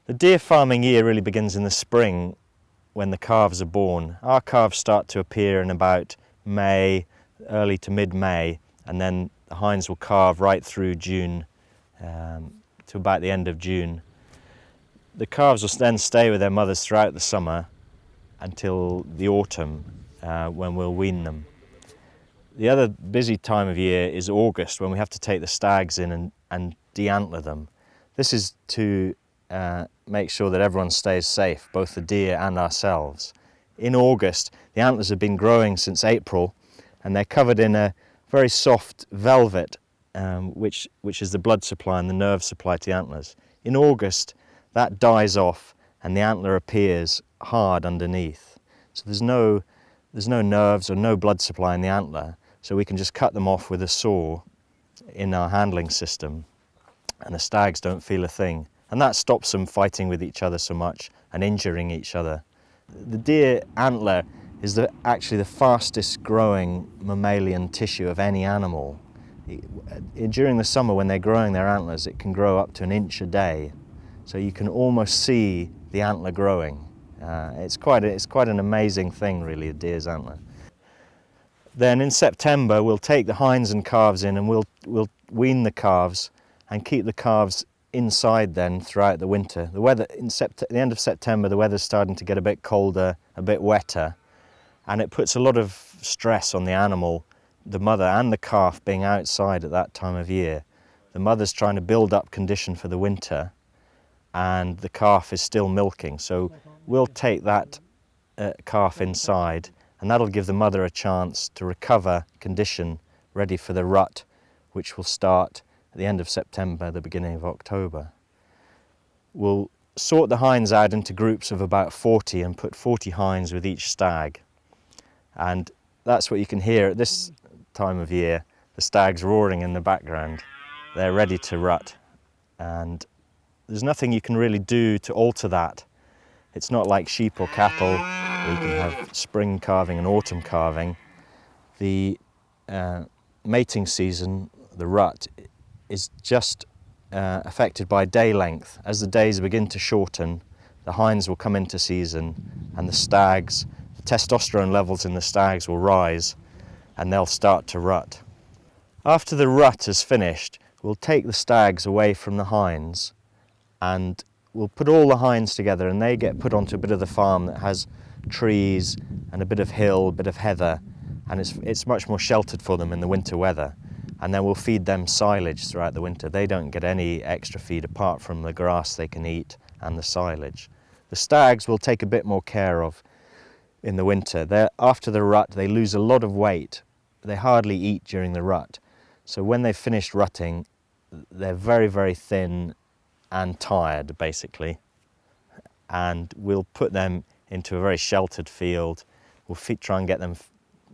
The deer farming year really begins in the spring when the calves are born. Our calves start to appear in about May, early to mid-May, and then the hinds will calve right through June to about the end of June. The calves will then stay with their mothers throughout the summer until the autumn when we'll wean them. The other busy time of year is August, when we have to take the stags in and de-antler them. This is to make sure that everyone stays safe, both the deer and ourselves. In August, the antlers have been growing since April, and they're covered in a very soft velvet, which is the blood supply and the nerve supply to the antlers. In August, that dies off and the antler appears hard underneath. So there's no nerves or no blood supply in the antler, so we can just cut them off with a saw in our handling system, and the stags don't feel a thing. And that stops them fighting with each other so much and injuring each other. The deer antler is actually the fastest growing mammalian tissue of any animal. During the summer when they're growing their antlers, it can grow up to 1 inch a day. So you can almost see the antler growing. It's quite an amazing thing, really, a deer's antler. Then in September we'll take the hinds and calves in, and we'll wean the calves and keep the calves inside then throughout the winter. The weather at the end of September, the weather's starting to get a bit colder, a bit wetter, and it puts a lot of stress on the animal, the mother and the calf being outside at that time of year. The mother's trying to build up condition for the winter, and the calf is still milking. So we'll take that calf inside, and that'll give the mother a chance to recover condition, ready for the rut, which will start at the end of September, the beginning of October. We'll sort the hinds out into groups of about 40 and put 40 hinds with each stag. And that's what you can hear at this time of year, the stags roaring in the background. They're ready to rut. And there's nothing you can really do to alter that. It's not like sheep or cattle, where you can have spring calving and autumn calving. The mating season, the rut, is just affected by day length. As the days begin to shorten, the hinds will come into season, and the stags, the testosterone levels in the stags will rise, and they'll start to rut. After the rut is finished, we'll take the stags away from the hinds, and we'll put all the hinds together, and they get put onto a bit of the farm that has trees and a bit of hill, a bit of heather, and it's much more sheltered for them in the winter weather. And then we'll feed them silage throughout the winter. They don't get any extra feed apart from the grass they can eat and the silage. The stags we'll take a bit more care of in the winter. After the rut, they lose a lot of weight. They hardly eat during the rut. So when they've finished rutting, they're very, very thin and tired, basically. And we'll put them into a very sheltered field. We'll try and get them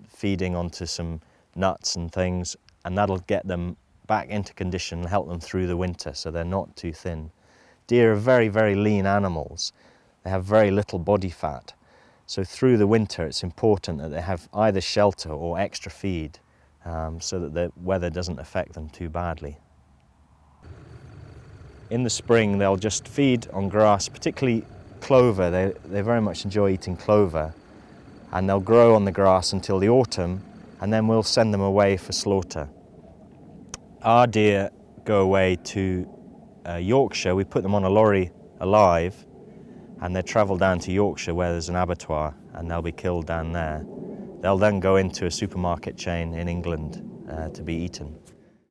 feeding onto some nuts and things, and that'll get them back into condition and help them through the winter so they're not too thin. Deer are very, very lean animals. They have very little body fat. So through the winter it's important that they have either shelter or extra feed so that the weather doesn't affect them too badly. In the spring they'll just feed on grass, particularly clover. They very much enjoy eating clover, and they'll grow on the grass until the autumn, and then we'll send them away for slaughter. Our deer go away to Yorkshire. We put them on a lorry alive, and they travel down to Yorkshire where there's an abattoir, and they'll be killed down there. They'll then go into a supermarket chain in England to be eaten.